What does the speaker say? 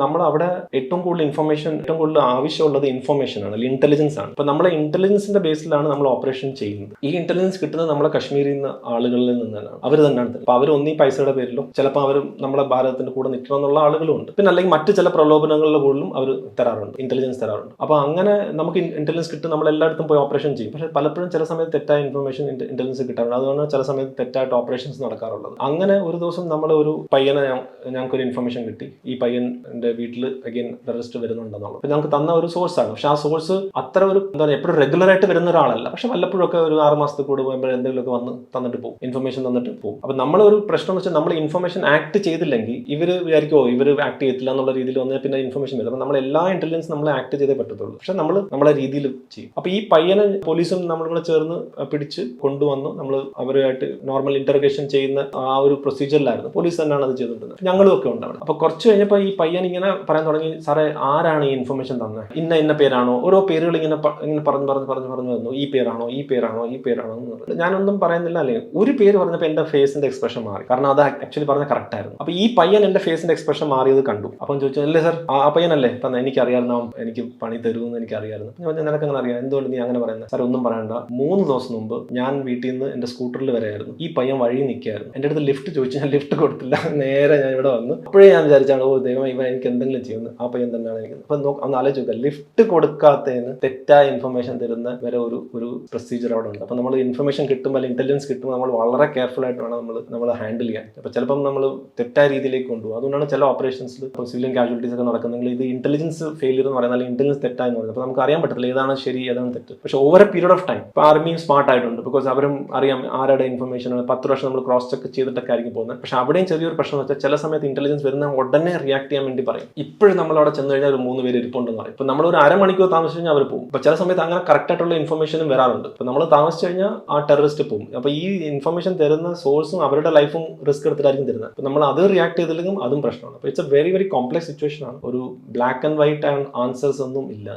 നമ്മൾ അവിടെ ഏറ്റവും കൂടുതൽ ആവശ്യമുള്ളത് ഇൻഫർമേഷൻ ആണ്, അല്ലെങ്കിൽ ഇന്റലിജൻസ് ആണ്. അപ്പൊ നമ്മളെ ഇന്റലിജൻസിന്റെ ബേസിലാണ് നമ്മൾ ഓപ്പറേഷൻ ചെയ്യുന്നത്. ഈ ഇന്റലിജൻസ് കിട്ടുന്നത് നമ്മളെ കശ്മീരിൽ നിന്ന് ആളുകളിൽ നിന്നാണ്. അവർ തന്നെയാണ്. അപ്പൊ അവർ ഒന്നീ പൈസയുടെ പേരിലോ ചിലപ്പോൾ അവർ നമ്മളെ ഭാരതത്തിന്റെ കൂടെ നിൽക്കണം എന്നുള്ള ആളുകളും ഉണ്ട്. പിന്നെ അല്ലെങ്കിൽ മറ്റു ചില പ്രലോഭനങ്ങളുടെ കൂടുതലും അവർ തരാറുണ്ട്, ഇന്റലിജൻസ് തരാറുണ്ട്. അപ്പൊ അങ്ങനെ നമുക്ക് ഇന്റലിജൻസ് കിട്ടും, നമ്മൾ എല്ലായിടത്തും പോയി ഓപ്പറേഷൻ ചെയ്യും. പക്ഷെ പലപ്പോഴും ചില സമയത്ത് തെറ്റായ ഇൻഫർമേഷൻ ഇന്റലിജൻസ് കിട്ടാറുണ്ട്. അതുകൊണ്ട് ചില സമയത്ത് തെറ്റായിട്ട് ഓപ്പറേഷൻസ് നടക്കാറുള്ളത്. അങ്ങനെ ഒരു ദിവസം നമ്മൾ ഒരു പയ്യനെ, ഞങ്ങൾക്കൊരു ഇൻഫർമേഷൻ കിട്ടി, ഈ പയ്യന്റെ വീട്ടിൽ അഗൈൻ ടെററിസ്റ്റ് വരുന്നുണ്ടെന്നുള്ളത്. അപ്പൊ ഞങ്ങൾക്ക് തന്ന ഒരു സോഴ്സ് ആണ്. പക്ഷെ ആ സോഴ്സ് അത്ര ഒരു എന്താ പറയുക, എപ്പോഴും റെഗുലർ ആയിട്ട് വരുന്ന ഒരാളല്ല. പക്ഷെ വല്ലപ്പോഴും ഒക്കെ ഒരു 6 മാസത്തിൽ കൂടെ പോകുമ്പോൾ എന്തെങ്കിലുമൊക്കെ വന്ന് തന്നിട്ട് പോകും, ഇൻഫർമേഷൻ തന്നിട്ട് പോകും. അപ്പൊ നമ്മളൊരു പ്രശ്നം എന്ന് വെച്ചാൽ നമ്മൾ ഇൻഫർമേഷൻ ആക്ട് ചെയ്തില്ലെങ്കിൽ ഇവര് വിചാരിക്കുമോ ഇവർ ആക്ട് ചെയ്തില്ല എന്നുള്ള രീതിയിൽ വന്നാൽ പിന്നെ ഇൻഫർമേഷൻ വരും. അപ്പൊ നമ്മൾ എല്ലാ ഇന്റലിജൻസ് നമ്മൾ ആക്ട് ചെയ്തേ പറ്റത്തുള്ളൂ. പക്ഷെ നമ്മൾ നമ്മളെ രീതിയിൽ ചെയ്യും. അപ്പൊ ഈ പയ്യനെ പോലീസും നമ്മളും കൂടെ ചേർന്ന് പിടിച്ച് കൊണ്ടുവന്നു. നമ്മൾ അവരുമായിട്ട് നോർമൽ ഇന്റർഗേഷൻ ചെയ്യുന്ന ആ ഒരു പ്രൊസീജിയറിലായിരുന്നു. പോലീസ് തന്നെയാണ് അത് ചെയ്തിട്ടുള്ളത്. ഞങ്ങളും ഒക്കെ ഉണ്ട് അവിടെ. അപ്പൊ കുറച്ച് കഴിഞ്ഞപ്പോൾ ഈ പയ്യൻ ഇങ്ങനെ പറയാൻ തുടങ്ങി, സാറേ ആരാണ് ഈ ഇൻഫർമേഷൻ തന്നത്, ഇന്ന പേരാണോ, ഓരോ പേരുകൾ ഇങ്ങനെ പറഞ്ഞു വന്നു, ഈ പേരാണോ എന്ന്. ഞാനൊന്നും പറയുന്നില്ല, അല്ലെങ്കിൽ ഒരു പേര് പറഞ്ഞപ്പോൾ എന്റെ ഫേസിന്റെ എക്സ്പ്രഷൻ മാറി. കാരണം അത് ആക്ച്വലി പറഞ്ഞ കറക്റ്റ് ആയിരുന്നു. അപ്പൊ ഈ പയ്യൻ എന്റെ ഫേസിന്റെ എക്സ്പ്രഷൻ മാറിയത് കണ്ടു. അപ്പം ചോദിച്ചു, അല്ലേ സാർ ആ പയ്യനല്ലേ തന്നെ, എനിക്കറിയാമായിരുന്നു എനിക്ക് പണി തരുമെന്ന് എനിക്കറിയാമായിരുന്നു. ഞാൻ നിനക്ക് അങ്ങനെ അറിയാം, എന്തുകൊണ്ട് നീ അങ്ങനെ പറയുന്നത്? സാർ ഒന്നും പറയണ്ട, 3 ദിവസം മുമ്പ് ഞാൻ വീട്ടിൽ നിന്ന് എന്റെ സ്കൂട്ടറിൽ വരെയായിരുന്നു, ഈ പയ്യൻ വഴി നിൽക്കുകയായിരുന്നു. എന്റെ അടുത്ത് ലിഫ്റ്റ് ചോദിച്ചു, ഞാൻ ലിഫ്റ്റ് കൊടുത്തില്ല, നേരെ ഞാൻ ഇവിടെ വന്നു. അപ്പോഴേ ഞാൻ വിചാരിച്ചാണ്, ഓ ദൈവം, ഇവൻ എനിക്ക് എന്തെങ്കിലും ചെയ്യുന്നു, ആ പയ്യൻ തന്നെയാണ് എനിക്ക്. അപ്പൊ ഒന്ന് ആലോചിക്കുക, ലിഫ്റ്റ് കൊടുക്കാത്തതിന് തെറ്റായ ഇൻഫർമേഷൻ തരുന്ന വരെ ഒരു പ്രൊസീജിയർ അവിടെ ഉണ്ട്. അപ്പൊ നമ്മൾ ഇൻഫർമേഷൻ കിട്ടുമ്പോൾ, അല്ലെങ്കിൽ ഇന്റലിജൻസ് കിട്ടുമ്പോൾ നമ്മൾ വളരെ കെയർഫുൾ ആയിട്ട് വേണം നമ്മൾ ഹാൻഡിൽ ചെയ്യാൻ. അപ്പൊ ചിലപ്പം നമ്മൾ തെറ്റായ രീതിയിലേക്ക് കൊണ്ടുപോകും. അതുകൊണ്ടാണ് ചില ഓപ്പറേഷൻസിൽ ഇപ്പോൾ സിവിലിയൻ കാഷ്വാലിറ്റീസ് ഒക്കെ നടക്കുന്നെങ്കിൽ ഇത് ഇന്റലിജൻസ് ഫെയിലിയർ എന്ന് പറയുന്നത്, അല്ലെങ്കിൽ ഇന്റലിജൻസ് തെറ്റായെന്ന് പറയുന്നത്. അപ്പോൾ നമുക്ക് അറിയാൻ പറ്റില്ല ഏതാണ് ശരി ഏതാണ് തെറ്റ്. പക്ഷെ over A period of time ഇപ്പോൾ ആർമിയും സ്മാർട്ട് ആയിട്ടുണ്ട്. ബിക്കോസ് അവരും അറിയാം ആരുടെ ഇൻഫർമേഷൻ 10 വർഷം നമ്മൾ ക്രോസ് ചെക്ക് ചെയ്തിട്ടൊക്കെ ആയിരിക്കും പോകുന്നത്. പക്ഷെ അവിടെയും ചെറിയൊരു പ്രശ്നം വെച്ചാൽ ചില സമയത്ത് ഇന്റലിജൻസ് വരുന്ന ഉടനെ റിയാക്ട് ചെയ്യാൻ വേണ്ടി പറയും. ഇപ്പോഴും നമ്മൾ അവിടെ ചെന്ന് കഴിഞ്ഞാൽ ഒരു 3 പേര് ഇരിപ്പുണ്ടെന്ന് പറയും. ഇപ്പൊ നമ്മൾ ഒരു അരമണിക്കൂർ താമസിച്ച് കഴിഞ്ഞാൽ അവർ പോകും. അപ്പൊ ചില സമയത്ത് അങ്ങനെ കറക്റ്റ് ആയിട്ടുള്ള ഇൻഫർമേഷനും വരാറുണ്ട്. ഇപ്പൊ നമ്മൾ താമസിച്ചു കഴിഞ്ഞാൽ ആ ടെററിസ്റ്റ് പോകും. അപ്പൊ ഈ ഇൻഫർമേഷൻ തരുന്ന സോഴ്സും അവരുടെ ലൈഫും റിസ്ക് എടുത്തിട്ടായിരിക്കും തരുന്നത്. അപ്പൊ നമ്മൾ അത് റിയാക്ട് ചെയ്തില്ലെങ്കിലും അതും പ്രശ്നമാണ്. അപ്പൊ it's A very very complex situation ആണ്. ഒരു ബ്ലാക്ക് ആൻഡ് വൈറ്റ് ആൻസേഴ്സ് ഒന്നും ഇല്ല.